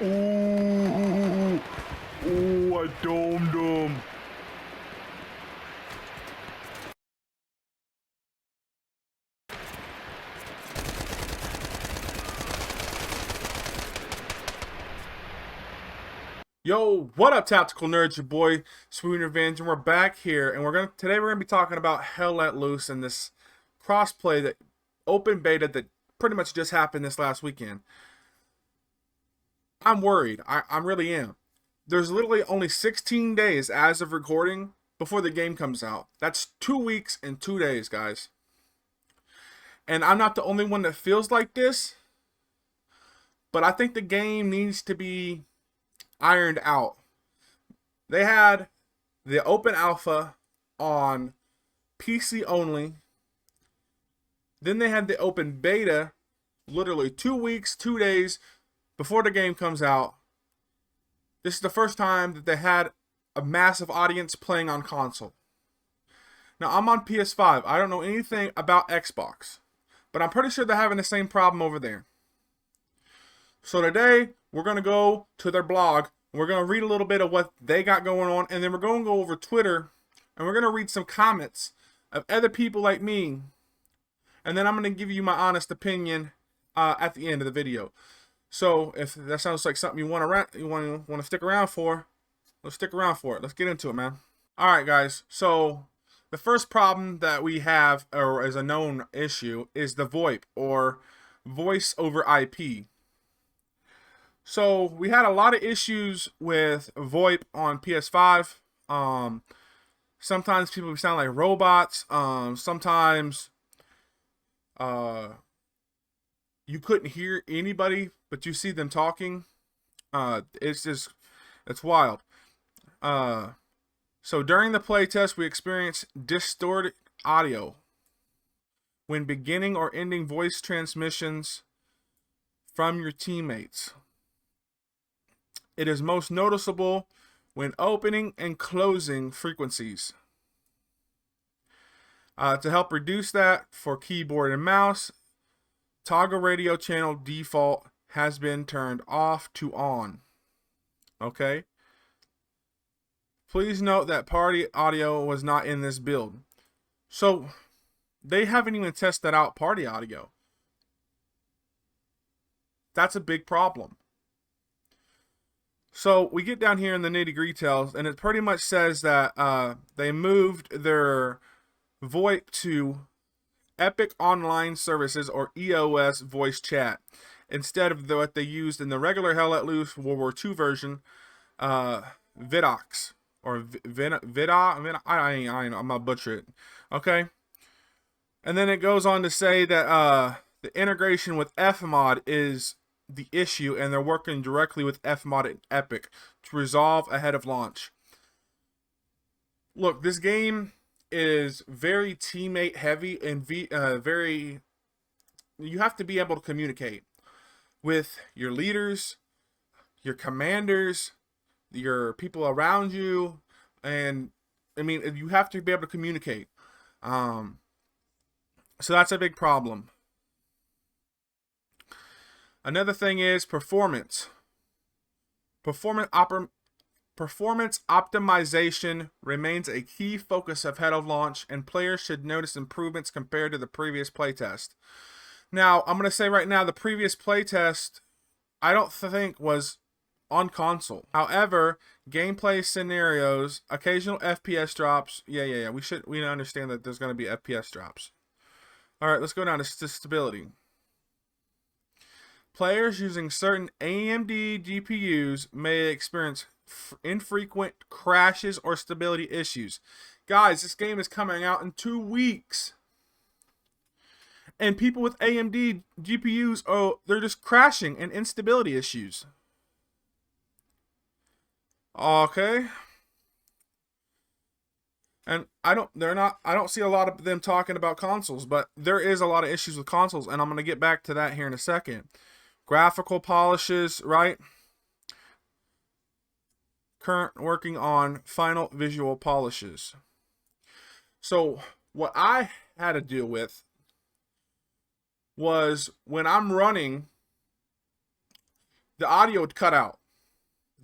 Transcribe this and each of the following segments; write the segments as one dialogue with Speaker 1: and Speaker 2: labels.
Speaker 1: Ooh, ooh, I domed him. Yo, what up, tactical nerds? Your boy Swoon Revenge, and we're back here, and today we're gonna be talking about Hell Let Loose and this crossplay, that open beta that pretty much just happened this last weekend. I'm worried. I really am. There's literally only 16 days as of recording before the game comes out. That's 2 weeks and 2 days, guys. And I'm not the only one that feels like this, but I think the game needs to be ironed out. They had the open alpha on PC only. Then they had the open beta literally 2 weeks, 2 days before the game comes out. This is the first time that they had a massive audience playing on console. Now, I'm on PS5. I don't know anything about Xbox, but I'm pretty sure they're having the same problem over there. So today, we're going to go to their blog. We're going to read a little bit of what they got going on, and then we're going to go over Twitter, and we're going to read some comments of other people like me, and then I'm going to give you my honest opinion at the end of the video. So if that sounds like something you want to stick around for, let's stick around for it. Let's get into it, man. All right, guys. So the first problem that we have, or is a known issue, is the VoIP, or voice over IP. So we had a lot of issues with VoIP on PS5. Sometimes people sound like robots. Sometimes you couldn't hear anybody, but you see them talking. It's wild. So during the playtest, we experienced distorted audio when beginning or ending voice transmissions from your teammates. It is most noticeable when opening and closing frequencies. To help reduce that, for keyboard and mouse, toggle radio channel default has been turned off to on. Okay? Please note that party audio was not in this build. So, they haven't even tested out party audio. That's a big problem. So we get down here in the nitty-gritty details, and it pretty much says that they moved their VoIP to Epic Online Services, or EOS voice chat, instead of what they used in the regular Hell Let Loose World War II version, Vidox, or I'm gonna butcher it. Okay, and then it goes on to say that the integration with Fmod is the issue, and they're working directly with Fmod and Epic to resolve ahead of launch. Look, this game is very teammate heavy and you have to be able to communicate with your leaders, your commanders, your people around you, and I mean, you have to be able to communicate. So that's a big problem. Another thing is performance. Performance optimization remains a key focus ahead of launch, and players should notice improvements compared to the previous playtest. Now, I'm going to say right now, the previous playtest, I don't think was on console. However, gameplay scenarios, occasional FPS drops. Yeah. We understand that there's going to be FPS drops. All right, let's go down to stability. Players using certain AMD GPUs may experience infrequent crashes or stability issues. Guys, this game is coming out in 2 weeks. And people with AMD GPUs, they're just crashing and instability issues. Okay. And I don't see a lot of them talking about consoles, but there is a lot of issues with consoles, and I'm going to get back to that here in a second. Graphical polishes, right? Current working on final visual polishes. So what I had to deal with was when I'm running the audio would cut out.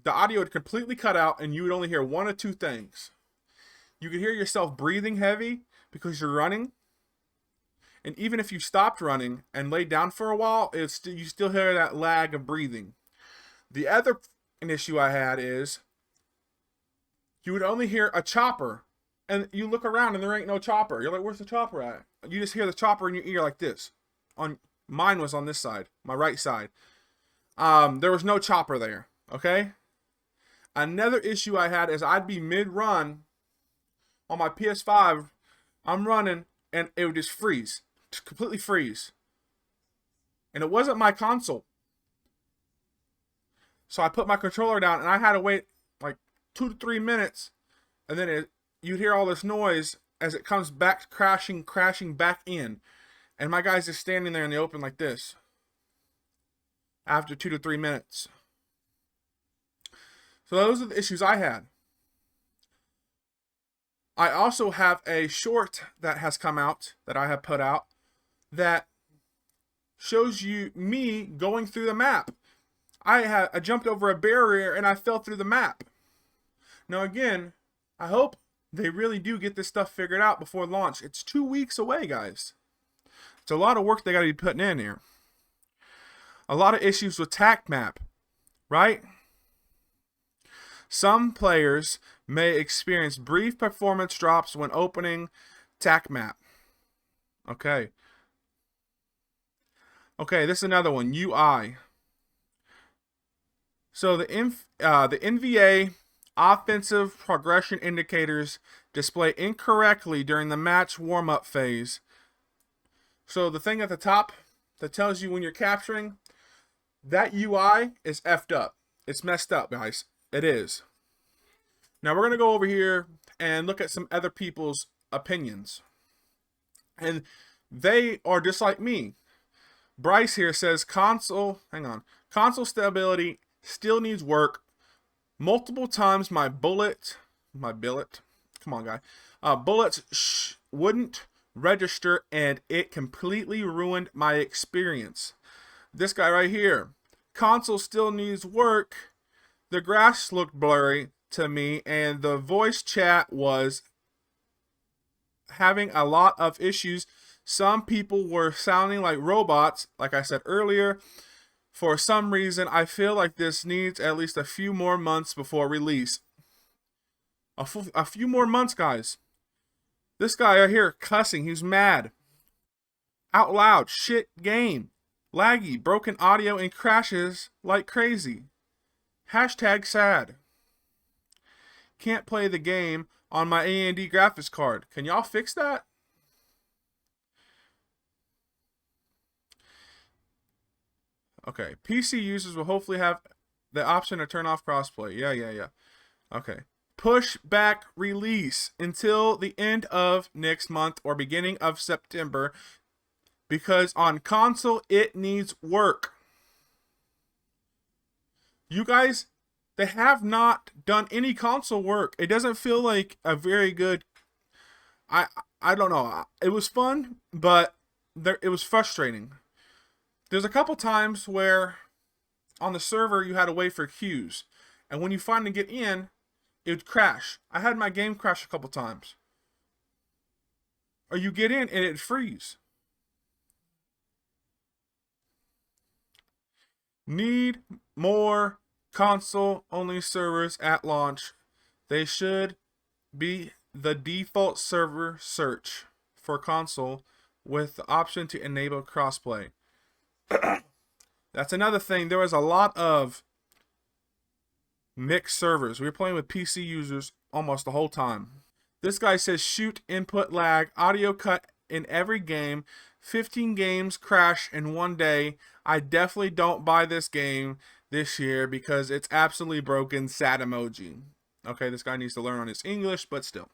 Speaker 1: The audio would completely cut out, and you would only hear one of two things. You could hear yourself breathing heavy because you're running, and even if you stopped running and laid down for a while, you still hear that lag of breathing. The other issue I had is you would only hear a chopper, and you look around and there ain't no chopper. You're like, where's the chopper at? You just hear the chopper in your ear like this. Mine was on this side, my right side. There was no chopper there, okay? Another issue I had is I'd be mid-run on my PS5. I'm running, and it would just freeze. Just completely freeze. And it wasn't my console. So I put my controller down, and I had to wait like 2 to 3 minutes, and then you'd hear all this noise as it comes back, crashing back in. And my guy's just standing there in the open like this after 2 to 3 minutes. So those are the issues I had. I also have a short that has come out, that I have put out, that shows you me going through the map. I jumped over a barrier and I fell through the map. Now again, I hope they really do get this stuff figured out before launch. It's 2 weeks away, guys. It's a lot of work they got to be putting in here. A lot of issues with TAC map, right? Some players may experience brief performance drops when opening TAC map. Okay, this is another one, UI. So the NVA offensive progression indicators display incorrectly during the match warm-up phase. So the thing at the top that tells you when you're capturing, that UI is effed up. It's messed up, guys. It is. Now we're going to go over here and look at some other people's opinions. And they are just like me. Bryce here says console stability still needs work. Multiple times my bullets wouldn't register, and it completely ruined my experience. This guy right here, console still needs work. The grass looked blurry to me, and the voice chat was having a lot of issues. Some people were sounding like robots, like I said earlier. For some reason, I feel like this needs at least a few more months before release. A few more months, guys. This guy right here cussing, he's mad. Out loud, shit game. Laggy, broken audio, and crashes like crazy. Hashtag sad. Can't play the game on my AMD graphics card. Can y'all fix that? Okay, PC users will hopefully have the option to turn off crossplay. Yeah. Okay. Push back release until the end of next month or beginning of September, because on console it needs work. You guys, they have not done any console work. It doesn't feel like a very good... I don't know. It was fun, but it was frustrating. There's a couple times where on the server you had to wait for queues, and when you finally get in, it would crash. I had my game crash a couple times. Or you get in and it'd freeze. Need more console-only servers at launch. They should be the default server search for console with the option to enable crossplay. That's another thing. There was a lot of mixed servers. We were playing with PC users almost the whole time. This guy says shoot input lag, audio cut in every game, 15 games crash in one day. I definitely don't buy this game this year because it's absolutely broken. Sad emoji. Okay, this guy needs to learn on his English, but still.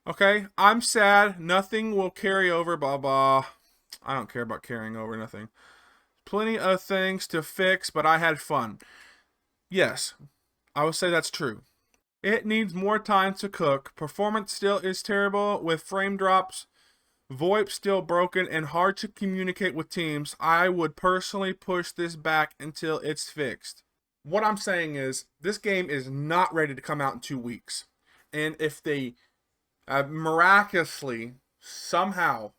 Speaker 1: Okay, I'm sad. Nothing will carry over, blah, blah. I don't care about carrying over, nothing. Plenty of things to fix, but I had fun. Yes, I would say that's true. It needs more time to cook. Performance still is terrible with frame drops VoIP still broken and hard to communicate with teams. I would personally push this back until it's fixed. What I'm saying is, this game is not ready to come out in 2 weeks. And if they miraculously somehow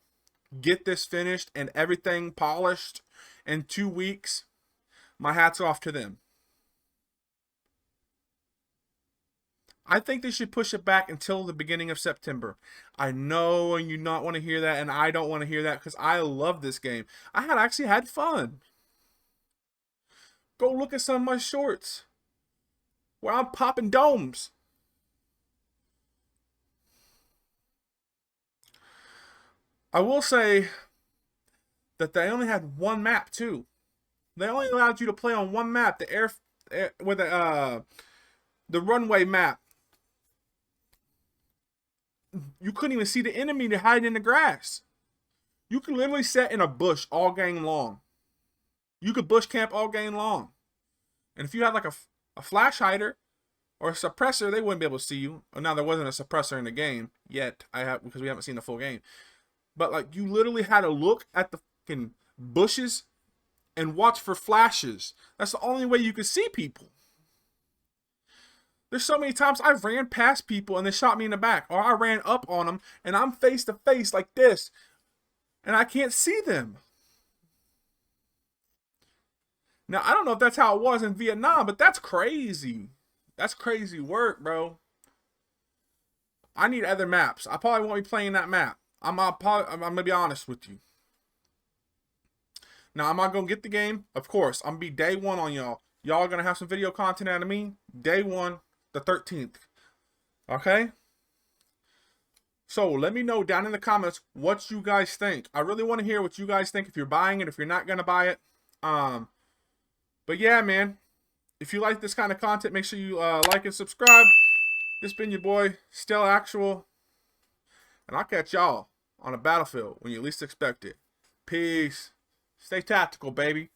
Speaker 1: get this finished and everything polished in 2 weeks, my hat's off to them. I think they should push it back until the beginning of September. I know you not want to hear that, and I don't want to hear that because I love this game. I had actually had fun. Go look at some of my shorts where I'm popping domes. I will say that they only had one map too. They only allowed you to play on one map, the runway map. You couldn't even see the enemy to hide in the grass. You could literally sit in a bush all game long. You could bush camp all game long. And if you had like a flash hider or a suppressor, they wouldn't be able to see you. Now, there wasn't a suppressor in the game yet, because we haven't seen the full game. But like, you literally had to look at the fucking bushes and watch for flashes. That's the only way you could see people. There's so many times I ran past people and they shot me in the back, or I ran up on them and I'm face to face like this and I can't see them. Now, I don't know if that's how it was in Vietnam, but that's crazy. That's crazy work, bro. I need other maps. I probably won't be playing that map. I'm going to be honest with you. Now, am I going to get the game? Of course. I'm going to be day one on y'all. Y'all are going to have some video content out of me. Day one, the 13th. Okay? So, let me know down in the comments what you guys think. I really want to hear what you guys think, if you're buying it, if you're not going to buy it. But yeah, man. If you like this kind of content, make sure you like and subscribe. This been your boy, Still Actual. And I'll catch y'all on a battlefield when you least expect it. Peace. Stay tactical, baby.